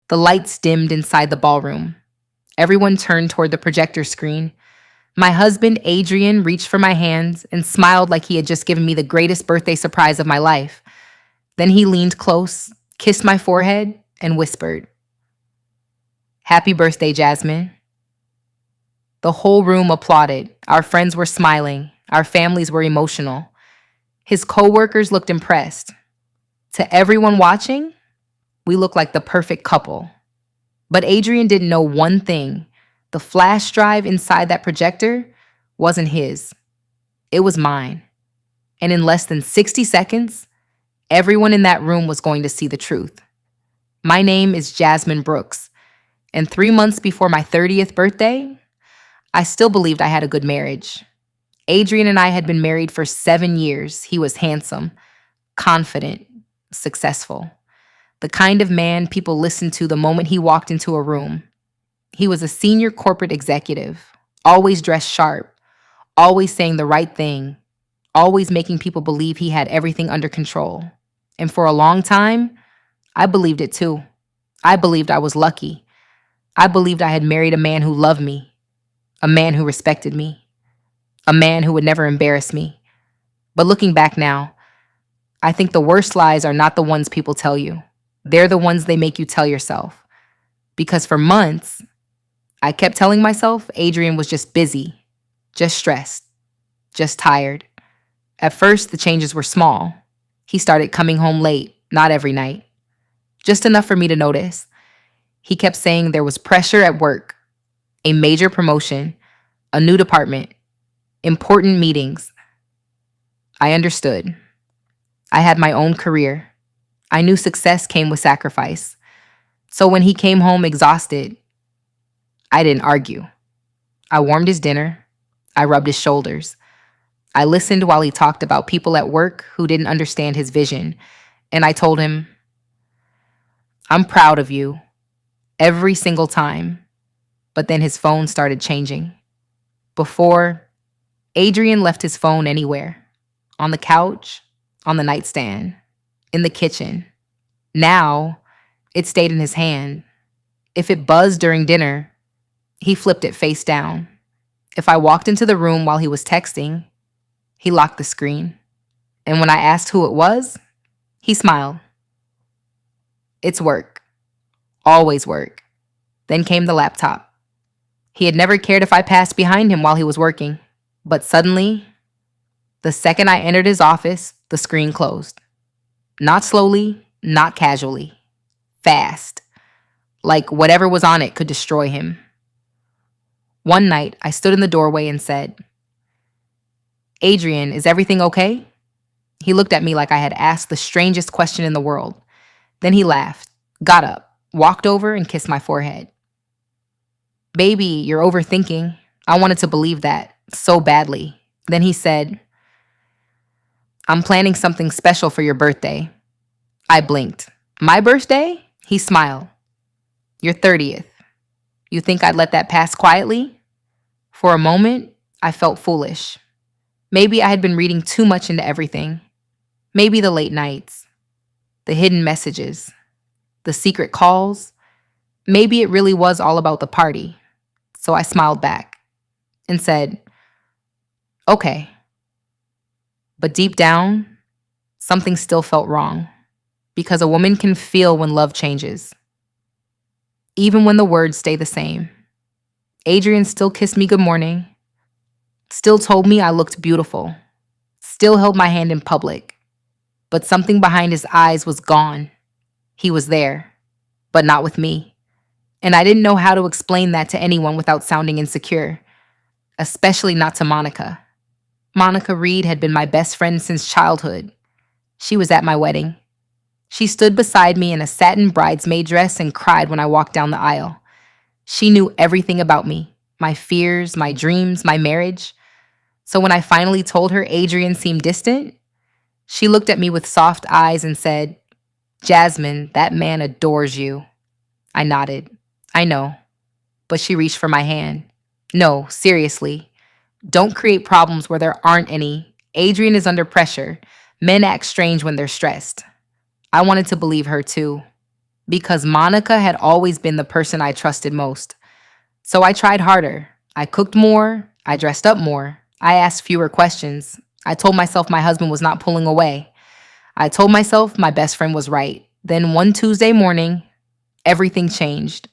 The lights dimmed inside the ballroom. Everyone turned toward the projector screen. My husband, Adrian, reached for my hands and smiled like he had just given me the greatest birthday surprise of my life. Then he leaned close, kissed my forehead, and whispered, "Happy birthday, Jasmine." The whole room applauded. Our friends were smiling. Our families were emotional. His coworkers looked impressed. To everyone watching, we looked like the perfect couple. But Adrian didn't know one thing. The flash drive inside that projector wasn't his. It was mine. And in less than 60 seconds, everyone in that room was going to see the truth. My name is Jasmine Brooks, and 3 months before my 30th birthday, I still believed I had a good marriage. Adrian and I had been married for 7 years. He was handsome, confident, successful. The kind of man people listened to the moment he walked into a room. He was a senior corporate executive, always dressed sharp, always saying the right thing, always making people believe he had everything under control. And for a long time, I believed it too. I believed I was lucky. I believed I had married a man who loved me, a man who respected me, a man who would never embarrass me. But looking back now, I think the worst lies are not the ones people tell you. They're the ones they make you tell yourself. Because for months, I kept telling myself Adrian was just busy, just stressed, just tired. At first, the changes were small. He started coming home late, not every night, just enough for me to notice. He kept saying there was pressure at work, a major promotion, a new department, important meetings. I understood. I had my own career. I knew success came with sacrifice. So when he came home exhausted, I didn't argue. I warmed his dinner. I rubbed his shoulders. I listened while he talked about people at work who didn't understand his vision. And I told him, "I'm proud of you," every single time. But then his phone started changing. Before, Adrian left his phone anywhere. On the couch, on the nightstand, in the kitchen. Now, it stayed in his hand. If it buzzed during dinner, he flipped it face down. If I walked into the room while he was texting, he locked the screen. And when I asked who it was, he smiled. It's work. Always work. Then came the laptop. He had never cared if I passed behind him while he was working. But suddenly, the second I entered his office, the screen closed. Not slowly, not casually. Fast. Like whatever was on it could destroy him. One night, I stood in the doorway and said, "Adrian, is everything okay?" He looked at me like I had asked the strangest question in the world. Then he laughed, got up, walked over, and kissed my forehead. "Baby, you're overthinking." I wanted to believe that so badly. Then he said, "I'm planning something special for your birthday." I blinked. "My birthday?" He smiled. "Your 30th. You think I'd let that pass quietly?" For a moment, I felt foolish. Maybe I had been reading too much into everything. Maybe the late nights, the hidden messages, the secret calls. Maybe it really was all about the party. So I smiled back and said, "Okay." But deep down, something still felt wrong. Because a woman can feel when love changes, even when the words stay the same. Adrian still kissed me good morning, still told me I looked beautiful, still held my hand in public. But something behind his eyes was gone. He was there, but not with me. And I didn't know how to explain that to anyone without sounding insecure, especially not to Monica. Monica Reed had been my best friend since childhood. She was at my wedding. She stood beside me in a satin bridesmaid dress and cried when I walked down the aisle. She knew everything about me, my fears, my dreams, my marriage. So when I finally told her Adrian seemed distant, she looked at me with soft eyes and said, "Jasmine, that man adores you." I nodded. "I know." But she reached for my hand. "No, seriously. Don't create problems where there aren't any. Adrian is under pressure. Men act strange when they're stressed." I wanted to believe her too. Because Monica had always been the person I trusted most. So I tried harder. I cooked more. I dressed up more. I asked fewer questions. I told myself my husband was not pulling away. I told myself my best friend was right. Then one Tuesday morning, everything changed.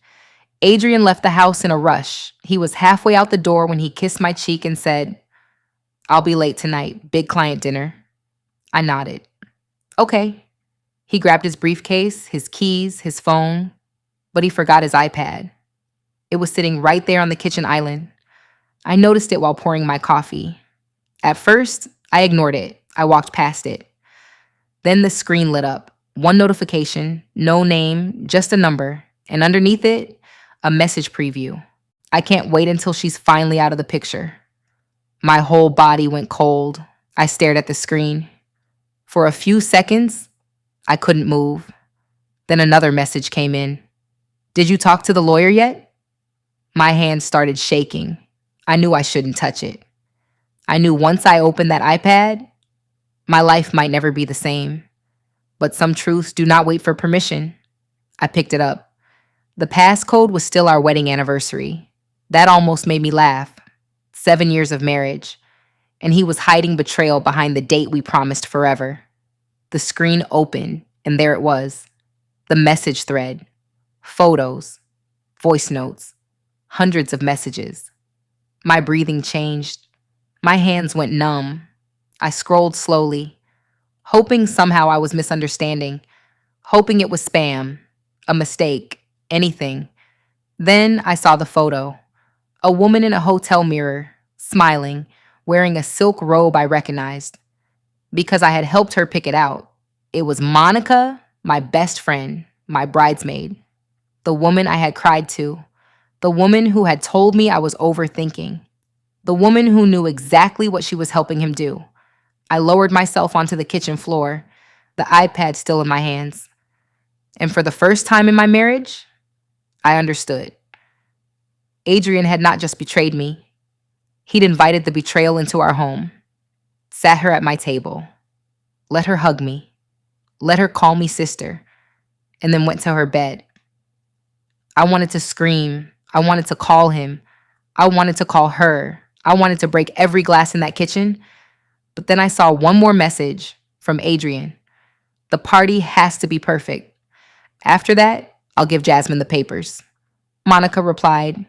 Adrian left the house in a rush. He was halfway out the door when he kissed my cheek and said, "I'll be late tonight. Big client dinner." I nodded. Okay. He grabbed his briefcase, his keys, his phone, but he forgot his iPad. It was sitting right there on the kitchen island. I noticed it while pouring my coffee. At first, I ignored it. I walked past it. Then the screen lit up. One notification, no name, just a number, and underneath it, a message preview. I can't wait until she's finally out of the picture. My whole body went cold. I stared at the screen. For a few seconds, I couldn't move. Then another message came in. "Did you talk to the lawyer yet?" My hands started shaking. I knew I shouldn't touch it. I knew once I opened that iPad, my life might never be the same. But some truths do not wait for permission. I picked it up. The passcode was still our wedding anniversary. That almost made me laugh. 7 years of marriage. And he was hiding betrayal behind the date we promised forever. The screen opened, and there it was. The message thread. Photos. Voice notes. Hundreds of messages. My breathing changed. My hands went numb. I scrolled slowly, hoping somehow I was misunderstanding, hoping it was spam, a mistake, anything. Then I saw the photo. A woman in a hotel mirror, smiling, wearing a silk robe I recognized. Because I had helped her pick it out. It was Monica, my best friend, my bridesmaid. The woman I had cried to. The woman who had told me I was overthinking. The woman who knew exactly what she was helping him do. I lowered myself onto the kitchen floor, the iPad still in my hands. And for the first time in my marriage, I understood. Adrian had not just betrayed me. He'd invited the betrayal into our home, sat her at my table, let her hug me, let her call me sister, and then went to her bed. I wanted to scream. I wanted to call him. I wanted to call her. I wanted to break every glass in that kitchen. But then I saw one more message from Adrian. "The party has to be perfect. After that, I'll give Jasmine the papers." Monica replied,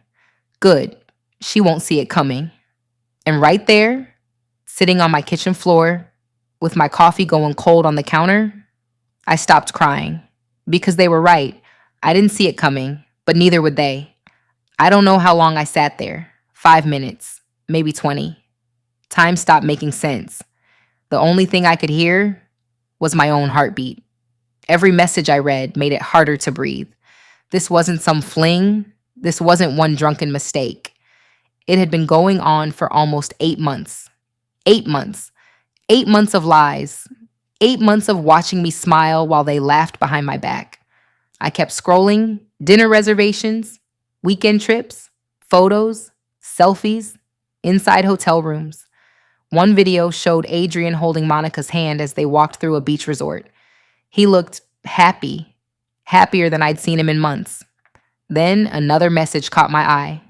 "Good. She won't see it coming." And right there, sitting on my kitchen floor, with my coffee going cold on the counter, I stopped crying. Because they were right. I didn't see it coming, but neither would they. I don't know how long I sat there. 5 minutes, maybe 20. Time stopped making sense. The only thing I could hear was my own heartbeat. Every message I read made it harder to breathe. This wasn't some fling. This wasn't one drunken mistake. It had been going on for almost 8 months. 8 months. 8 months of lies. 8 months of watching me smile while they laughed behind my back. I kept scrolling, dinner reservations, weekend trips, photos, selfies, inside hotel rooms. One video showed Adrian holding Monica's hand as they walked through a beach resort. He looked happy, happier than I'd seen him in months. Then another message caught my eye.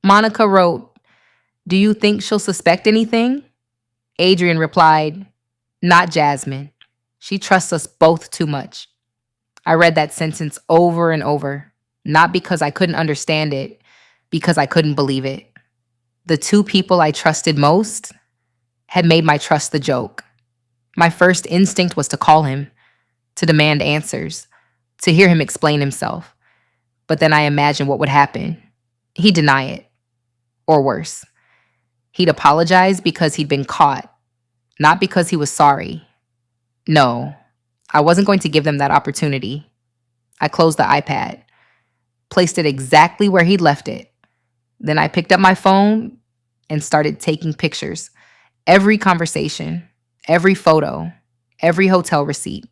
Monica wrote, "Do you think she'll suspect anything?" Adrian replied, "Not Jasmine. She trusts us both too much." I read that sentence over and over, not because I couldn't understand it, because I couldn't believe it. The two people I trusted most had made my trust the joke. My first instinct was to call him, to demand answers, to hear him explain himself. But then I imagined what would happen. He'd deny it. Or worse. He'd apologize because he'd been caught, not because he was sorry. No, I wasn't going to give them that opportunity. I closed the iPad, placed it exactly where he'd left it. Then I picked up my phone and started taking pictures. Every conversation, every photo, every hotel receipt,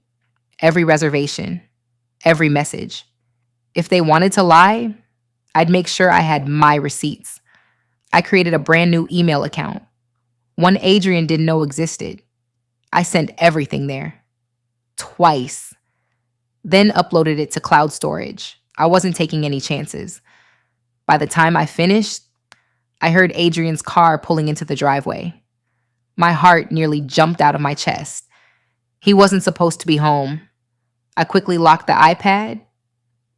every reservation, every message. If they wanted to lie, I'd make sure I had my receipts. I created a brand new email account, one Adrian didn't know existed. I sent everything there. Twice. then uploaded it to cloud storage. I wasn't taking any chances. By the time I finished, I heard Adrian's car pulling into the driveway. My heart nearly jumped out of my chest. He wasn't supposed to be home. I quickly locked the iPad,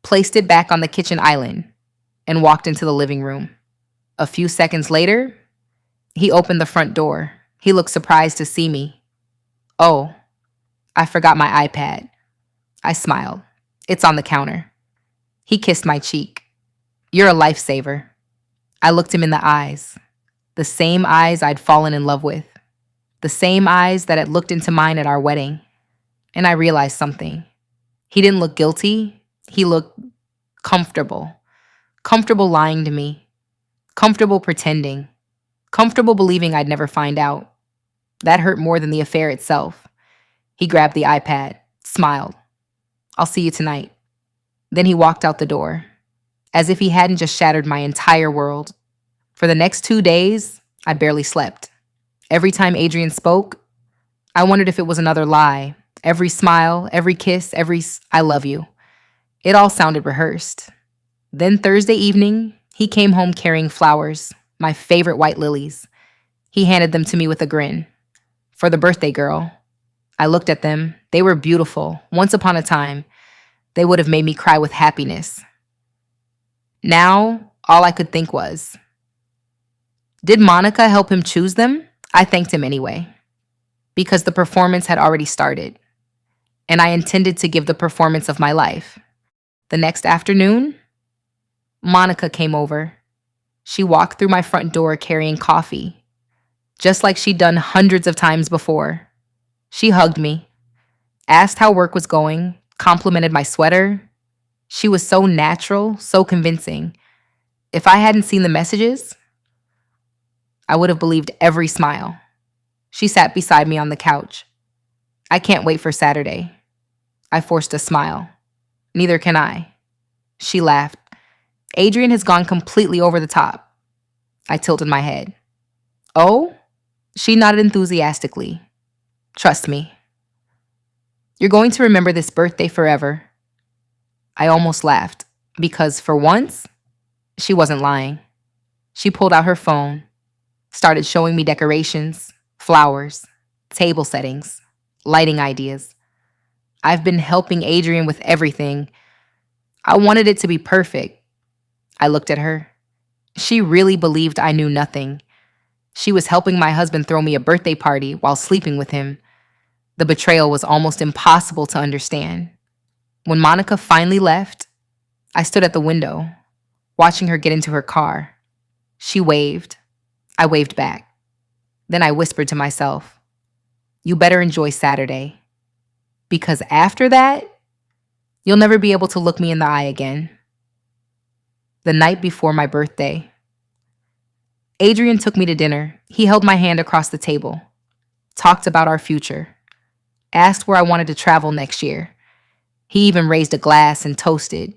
placed it back on the kitchen island, and walked into the living room. A few seconds later, he opened the front door. He looked surprised to see me. "Oh, I forgot my iPad." I smiled. "It's on the counter." He kissed my cheek. "You're a lifesaver." I looked him in the eyes. The same eyes I'd fallen in love with. The same eyes that had looked into mine at our wedding. And I realized something. He didn't look guilty. He looked comfortable. Comfortable lying to me. Comfortable pretending. Comfortable believing I'd never find out. That hurt more than the affair itself. He grabbed the iPad, smiled. "I'll see you tonight." Then he walked out the door, as if he hadn't just shattered my entire world. For the next 2 days, I barely slept. Every time Adrian spoke, I wondered if it was another lie. Every smile, every kiss, "I love you." It all sounded rehearsed. Then Thursday evening, he came home carrying flowers, my favorite white lilies. He handed them to me with a grin. "For the birthday girl." I looked at them. They were beautiful. Once upon a time, they would have made me cry with happiness. Now, all I could think was, did Monica help him choose them? I thanked him anyway, because the performance had already started, and I intended to give the performance of my life. The next afternoon, Monica came over. She walked through my front door carrying coffee, just like she'd done hundreds of times before. She hugged me, asked how work was going, complimented my sweater. She was so natural, so convincing. If I hadn't seen the messages, I would have believed every smile. She sat beside me on the couch. "I can't wait for Saturday." I forced a smile. "Neither can I." She laughed. "Adrian has gone completely over the top." I tilted my head. "Oh?" She nodded enthusiastically. "Trust me. You're going to remember this birthday forever." I almost laughed, because for once, she wasn't lying. She pulled out her phone, started showing me decorations, flowers, table settings, lighting ideas. I've been helping Adrian with everything. I wanted it to be perfect. I looked at her. She really believed I knew nothing. She was helping my husband throw me a birthday party while sleeping with him. The betrayal was almost impossible to understand. When Monica finally left, I stood at the window, watching her get into her car. She waved. I waved back. Then I whispered to myself, "You better enjoy Saturday, because after that, you'll never be able to look me in the eye again." The night before my birthday, Adrian took me to dinner. He held my hand across the table, talked about our future, asked where I wanted to travel next year. He even raised a glass and toasted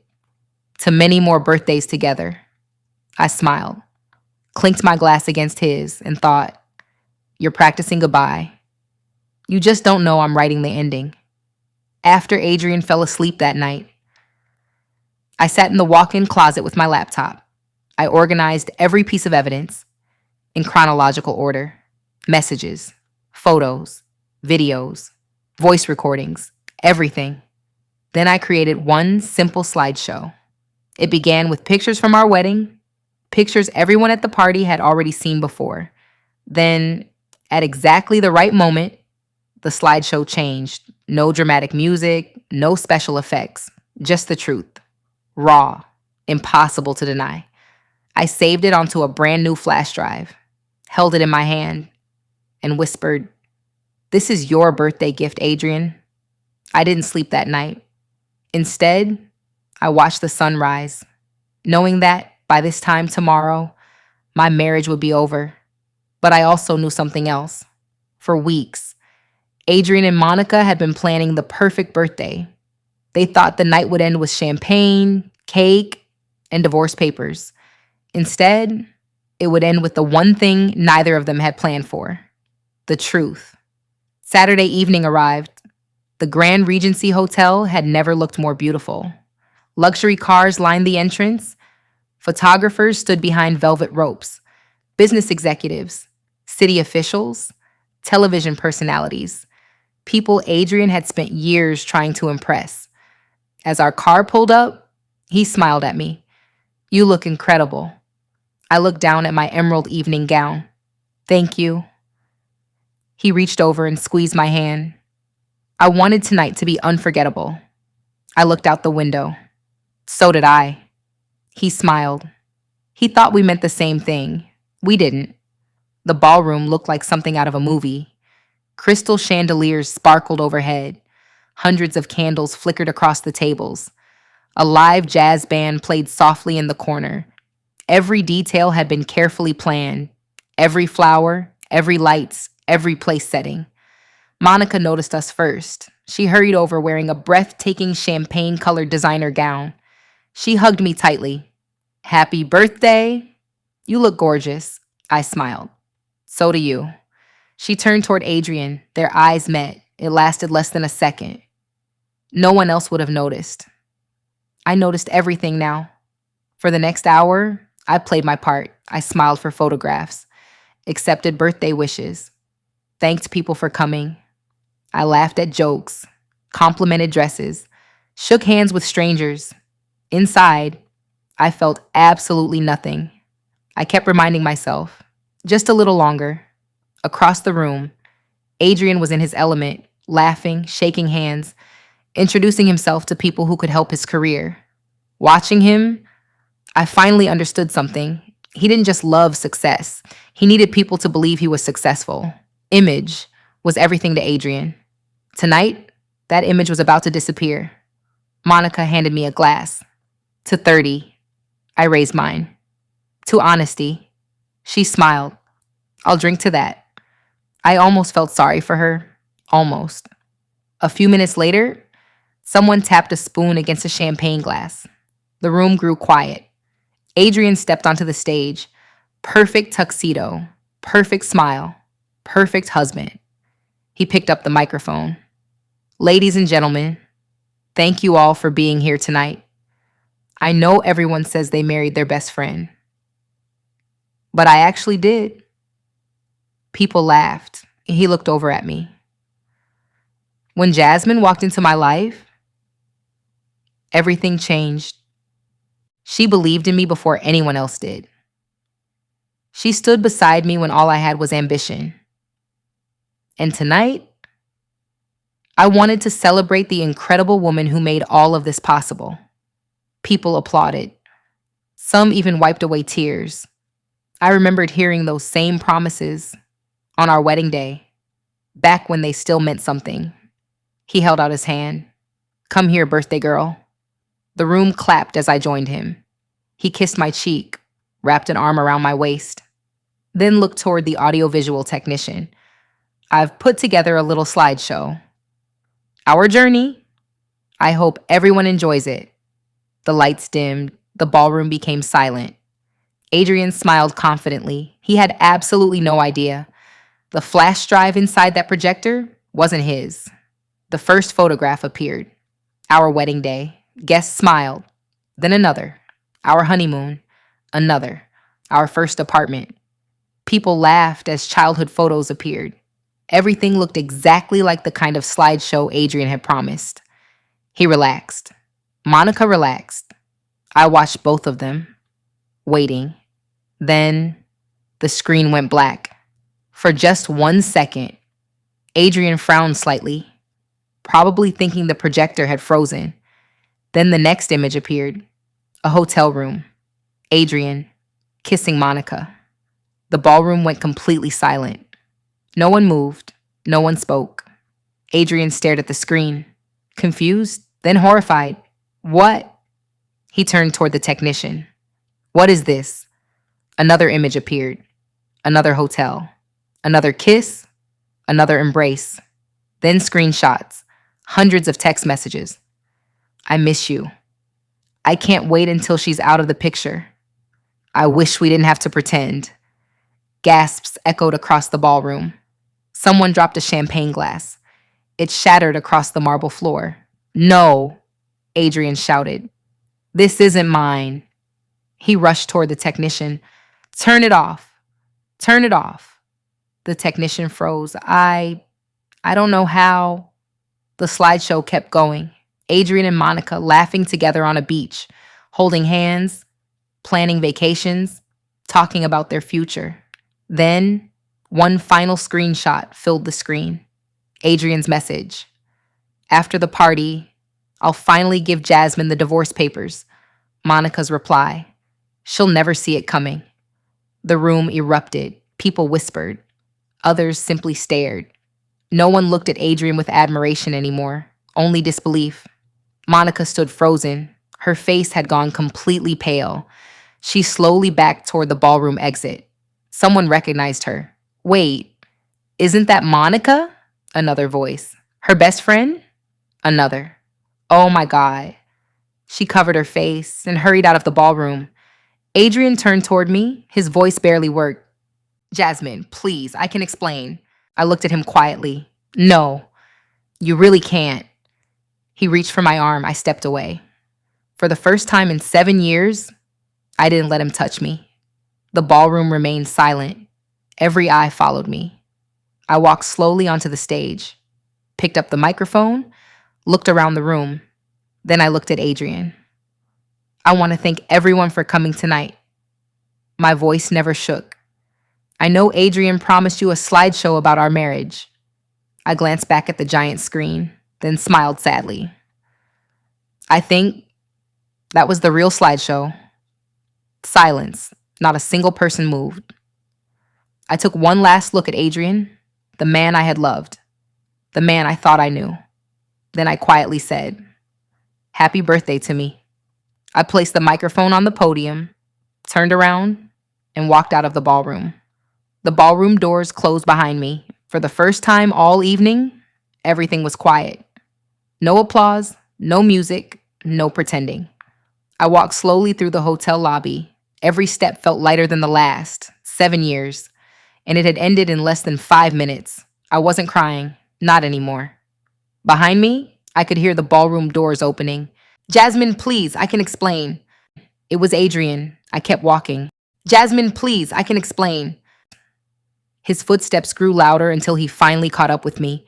to many more birthdays together. I smiled, clinked my glass against his, and thought, "You're practicing goodbye. You just don't know I'm writing the ending." After Adrian fell asleep that night, I sat in the walk-in closet with my laptop. I organized every piece of evidence in chronological order: messages, photos, videos, voice recordings, everything. Then I created one simple slideshow. It began with pictures from our wedding, pictures everyone at the party had already seen before. Then, at exactly the right moment, the slideshow changed. No dramatic music, no special effects, just the truth. Raw, impossible to deny. I saved it onto a brand new flash drive, held it in my hand, and whispered, "This is your birthday gift, Adrian." I didn't sleep that night. Instead, I watched the sun rise, knowing that by this time tomorrow, my marriage would be over. But I also knew something else. For weeks, Adrian and Monica had been planning the perfect birthday. They thought the night would end with champagne, cake, and divorce papers. Instead, it would end with the one thing neither of them had planned for: the truth. Saturday evening arrived. The Grand Regency Hotel had never looked more beautiful. Luxury cars lined the entrance. Photographers stood behind velvet ropes. Business executives, city officials, television personalities, people Adrian had spent years trying to impress. As our car pulled up, he smiled at me. "You look incredible." I looked down at my emerald evening gown. "Thank you." He reached over and squeezed my hand. I wanted tonight to be unforgettable. I looked out the window. So did I. He smiled. He thought we meant the same thing. We didn't. The ballroom looked like something out of a movie. Crystal chandeliers sparkled overhead. Hundreds of candles flickered across the tables. A live jazz band played softly in the corner. Every detail had been carefully planned. Every flower, every lights, every place setting. Monica noticed us first. She hurried over wearing a breathtaking champagne-colored designer gown. She hugged me tightly. "Happy birthday." "You look gorgeous." I smiled. "So do you." She turned toward Adrian. Their eyes met. It lasted less than a second. No one else would have noticed. I noticed everything now. For the next hour, I played my part. I smiled for photographs, accepted birthday wishes, thanked people for coming. I laughed at jokes, complimented dresses, shook hands with strangers. Inside, I felt absolutely nothing. I kept reminding myself, just a little longer. Across the room, Adrian was in his element, laughing, shaking hands, introducing himself to people who could help his career. Watching him, I finally understood something. He didn't just love success. He needed people to believe he was successful. Image was everything to Adrian. Tonight, that image was about to disappear. Monica handed me a glass. "To 30. I raised mine. "To honesty." She smiled. "I'll drink to that." I almost felt sorry for her. Almost. A few minutes later, someone tapped a spoon against a champagne glass. The room grew quiet. Adrian stepped onto the stage. Perfect tuxedo, perfect smile, perfect husband. He picked up the microphone. "Ladies and gentlemen, thank you all for being here tonight. I know everyone says they married their best friend, but I actually did." People laughed. He looked over at me. When Jasmine walked into my life, everything changed. She believed in me before anyone else did. She stood beside me when all I had was ambition. And tonight, I wanted to celebrate the incredible woman who made all of this possible. People applauded. Some even wiped away tears. I remembered hearing those same promises on our wedding day, back when they still meant something. He held out his hand. "Come here, birthday girl." The room clapped as I joined him. He kissed my cheek, wrapped an arm around my waist, then looked toward the audiovisual technician. "I've put together a little slideshow. Our journey. I hope everyone enjoys it." The lights dimmed. The ballroom became silent. Adrian smiled confidently. He had absolutely no idea. The flash drive inside that projector wasn't his. The first photograph appeared. Our wedding day. Guests smiled. Then another. Our honeymoon. Another. Our first apartment. People laughed as childhood photos appeared. Everything looked exactly like the kind of slideshow Adrian had promised. He relaxed. Monica relaxed. I watched both of them, waiting. Then the screen went black. For just 1 second, Adrian frowned slightly, probably thinking the projector had frozen. Then the next image appeared. A hotel room. Adrian kissing Monica. The ballroom went completely silent. No one moved. No one spoke. Adrian stared at the screen, confused, then horrified. "What?" He turned toward the technician. "What is this?" Another image appeared. Another hotel. Another kiss. Another embrace. Then screenshots. Hundreds of text messages. "I miss you. I can't wait until she's out of the picture. I wish we didn't have to pretend." Gasps echoed across the ballroom. Someone dropped a champagne glass. It shattered across the marble floor. No, Adrian shouted. This isn't mine. He rushed toward the technician. Turn it off. Turn it off. The technician froze. I don't know how. The slideshow kept going. Adrian and Monica laughing together on a beach, holding hands, planning vacations, talking about their future. Then, one final screenshot filled the screen. Adrian's message. After the party, I'll finally give Jasmine the divorce papers. Monica's reply. She'll never see it coming. The room erupted. People whispered. Others simply stared. No one looked at Adrian with admiration anymore, only disbelief. Monica stood frozen. Her face had gone completely pale. She slowly backed toward the ballroom exit. Someone recognized her. Wait, isn't that Monica? Another voice. Her best friend? Another. Oh my God. She covered her face and hurried out of the ballroom. Adrian turned toward me. His voice barely worked. Jasmine, please, I can explain. I looked at him quietly. No, you really can't. He reached for my arm. I stepped away. For the first time in 7 years, I didn't let him touch me. The ballroom remained silent. Every eye followed me. I walked slowly onto the stage, picked up the microphone, looked around the room. Then I looked at Adrian. I want to thank everyone for coming tonight. My voice never shook. I know Adrian promised you a slideshow about our marriage. I glanced back at the giant screen, then smiled sadly. I think that was the real slideshow. Silence. Not a single person moved. I took one last look at Adrian, the man I had loved, the man I thought I knew. Then I quietly said, "Happy birthday to me." I placed the microphone on the podium, turned around, and walked out of the ballroom. The ballroom doors closed behind me. For the first time all evening, everything was quiet. No applause, no music, no pretending. I walked slowly through the hotel lobby. Every step felt lighter than the last. 7 years. And it had ended in less than 5 minutes. I wasn't crying. Not anymore. Behind me, I could hear the ballroom doors opening. Jasmine, please, I can explain. It was Adrian. I kept walking. Jasmine, please, I can explain. His footsteps grew louder until he finally caught up with me.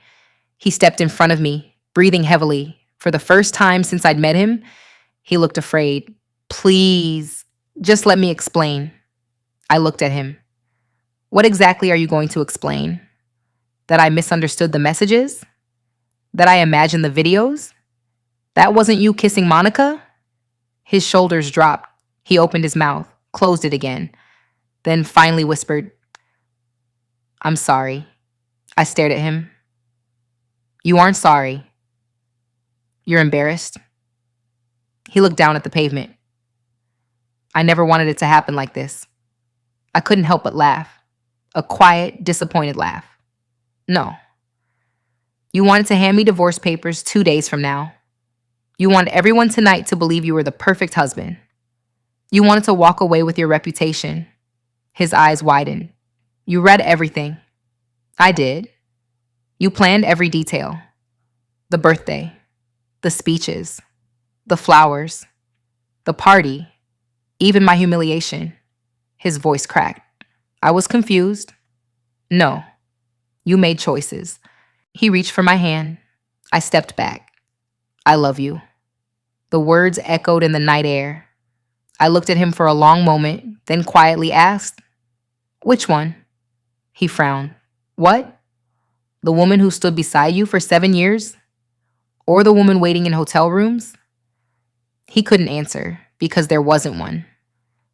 He stepped in front of me, breathing heavily. For the first time since I'd met him, he looked afraid. Please, just let me explain. I looked at him. What exactly are you going to explain? That I misunderstood the messages? That I imagined the videos? That wasn't you kissing Monica? His shoulders dropped. He opened his mouth, closed it again, then finally whispered, "I'm sorry." I stared at him. You aren't sorry. You're embarrassed. He looked down at the pavement. I never wanted it to happen like this. I couldn't help but laugh. A quiet, disappointed laugh. No. You wanted to hand me divorce papers 2 days from now. You wanted everyone tonight to believe you were the perfect husband. You wanted to walk away with your reputation. His eyes widened. You read everything. I did. You planned every detail. The birthday, the speeches, the flowers, the party, even my humiliation. His voice cracked. I was confused. No, you made choices. He reached for my hand. I stepped back. I love you. The words echoed in the night air. I looked at him for a long moment, then quietly asked, "Which one?" He frowned. What? The woman who stood beside you for 7 years? Or the woman waiting in hotel rooms? He couldn't answer because there wasn't one.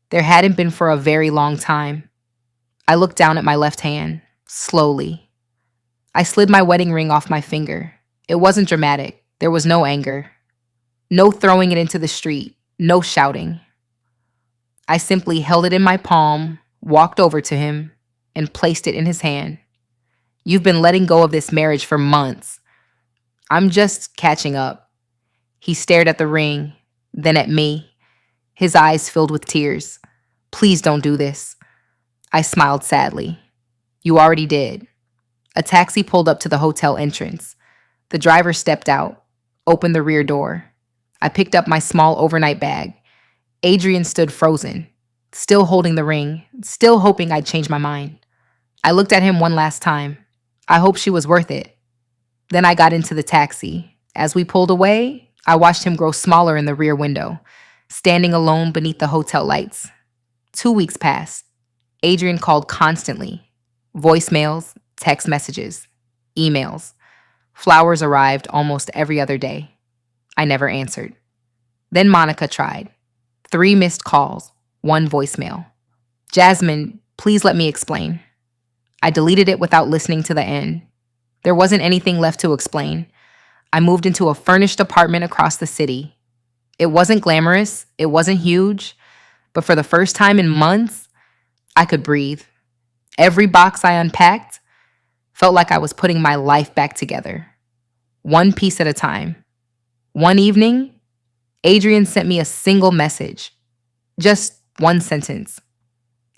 There hadn't been for a very long time. I looked down at my left hand, slowly. I slid my wedding ring off my finger. It wasn't dramatic. There was no anger. No throwing it into the street. No shouting. I simply held it in my palm, walked over to him, and placed it in his hand. You've been letting go of this marriage for months. I'm just catching up. He stared at the ring, then at me, his eyes filled with tears. Please don't do this. I smiled sadly. You already did. A taxi pulled up to the hotel entrance. The driver stepped out, opened the rear door. I picked up my small overnight bag. Adrian stood frozen, still holding the ring, still hoping I'd change my mind. I looked at him one last time. I hoped she was worth it. Then I got into the taxi. As we pulled away, I watched him grow smaller in the rear window, standing alone beneath the hotel lights. 2 weeks passed. Adrian called constantly. Voicemails, text messages, emails. Flowers arrived almost every other day. I never answered. Then Monica tried. 3 missed calls, 1 voicemail. Jasmine, please let me explain. I deleted it without listening to the end. There wasn't anything left to explain. I moved into a furnished apartment across the city. It wasn't glamorous, it wasn't huge, but for the first time in months, I could breathe. Every box I unpacked felt like I was putting my life back together, one piece at a time. One evening, Adrian sent me a single message, just one sentence.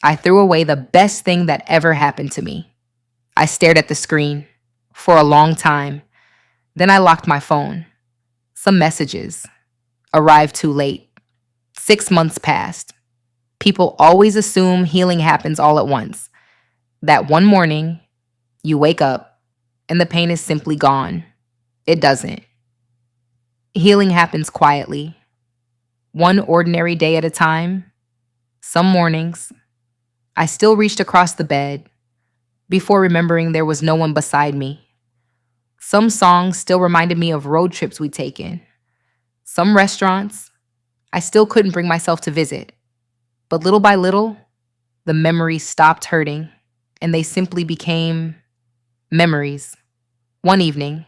I threw away the best thing that ever happened to me. I stared at the screen for a long time. Then I locked my phone. Some messages arrived too late. 6 months passed. People always assume healing happens all at once. That one morning, you wake up and the pain is simply gone. It doesn't. Healing happens quietly, one ordinary day at a time. Some mornings, I still reached across the bed before remembering there was no one beside me. Some songs still reminded me of road trips we'd taken. Some restaurants I still couldn't bring myself to visit. But little by little, the memories stopped hurting and they simply became memories. One evening,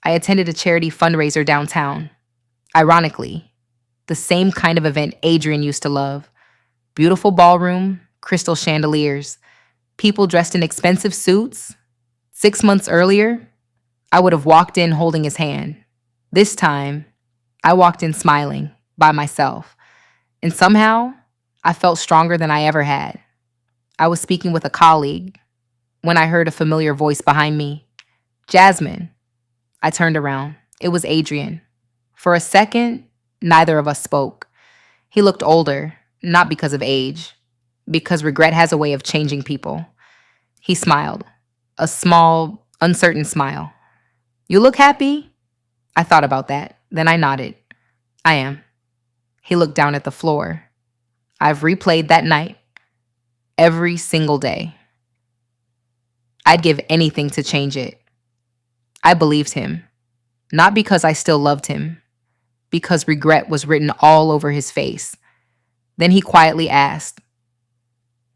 I attended a charity fundraiser downtown. Ironically, the same kind of event Adrian used to love. Beautiful ballroom, crystal chandeliers, people dressed in expensive suits. 6 months earlier, I would have walked in holding his hand. This time, I walked in smiling, by myself. And somehow, I felt stronger than I ever had. I was speaking with a colleague when I heard a familiar voice behind me. Jasmine. I turned around. It was Adrian. For a second, neither of us spoke. He looked older, not because of age, because regret has a way of changing people. He smiled, a small, uncertain smile. You look happy? I thought about that. Then I nodded. I am. He looked down at the floor. I've replayed that night every single day. I'd give anything to change it. I believed him, not because I still loved him, because regret was written all over his face. Then he quietly asked,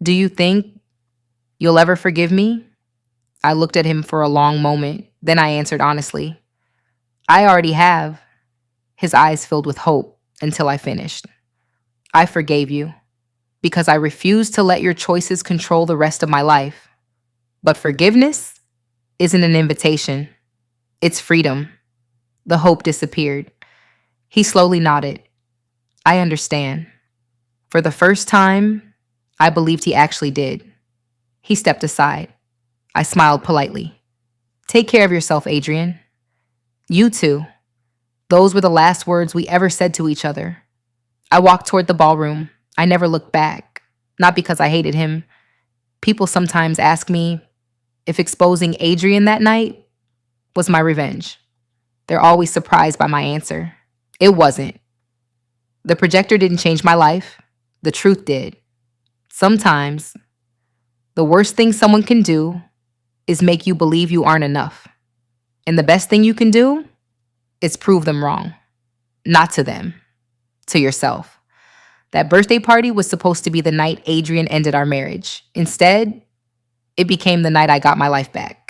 "Do you think you'll ever forgive me?" I looked at him for a long moment, then I answered honestly, "I already have." His eyes filled with hope until I finished. "I forgave you because I refused to let your choices control the rest of my life. But forgiveness isn't an invitation. It's freedom." The hope disappeared. He slowly nodded. I understand. For the first time, I believed he actually did. He stepped aside. I smiled politely. "Take care of yourself, Adrian." "You too." Those were the last words we ever said to each other. I walked toward the ballroom. I never looked back, not because I hated him. People sometimes ask me if exposing Adrian that night was my revenge. They're always surprised by my answer. It wasn't. The projector didn't change my life. The truth did. Sometimes, the worst thing someone can do is make you believe you aren't enough. And the best thing you can do is prove them wrong. Not to them, to yourself. That birthday party was supposed to be the night Adrian ended our marriage. Instead, it became the night I got my life back.